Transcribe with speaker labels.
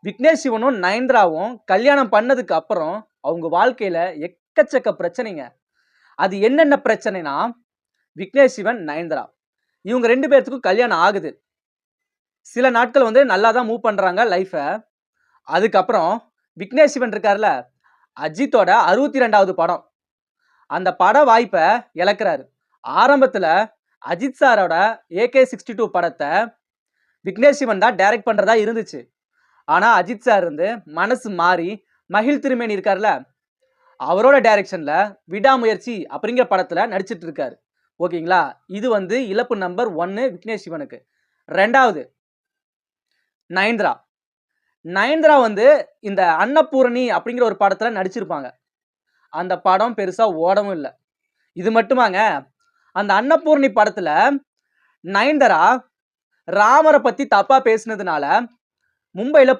Speaker 1: விக்னேஷ் சிவனும் நயன்தாராவும் கல்யாணம் பண்ணதுக்கு அப்புறம் அவங்க வாழ்க்கையில எக்கச்சக்க பிரச்சனைங்க. அது என்னென்ன பிரச்சனைனா, விக்னேஷ் சிவன், நயன்தாரா இவங்க 2 பேத்துக்கும் கல்யாணம் ஆகுது. சில நாட்கள் வந்து நல்லா தான் மூவ் பண்றாங்க லைஃப. அதுக்கப்புறம் விக்னேஷ் சிவன் இருக்கார்ல, அஜித்தோட 62வது படம். அந்த பட வாய்ப்ப இழக்கிறாரு. ஆரம்பத்துல அஜித் சாரோட AK62 படத்த விக்னேஷ் சிவன் தான் டைரக்ட் பண்றதா இருந்துச்சு. ஆனா அஜித் சார் வந்து மனசு மாறி மகிழ் திருமேனி இருக்கார்ல, அவரோட டைரக்ஷன்ல விடாமுயற்சி அப்படிங்கிற படத்துல நடிச்சிட்டு இருக்காரு. ஓகேங்களா? இது வந்து இழப்பு நம்பர் 1 விக்னேஷ் சிவனுக்கு. 2வது நயன்தாரா. நயன்தாரா வந்து இந்த அன்னபூரணி அப்படிங்கிற ஒரு படத்துல நடிச்சிருப்பாங்க. அந்த படம் பெருசா ஓடவும் இல்ல. இது மட்டுமாங்க, அந்த அன்னபூரணி படத்துல நயன்தாரா ராமர பத்தி தப்பா பேசினதுனால மும்பைல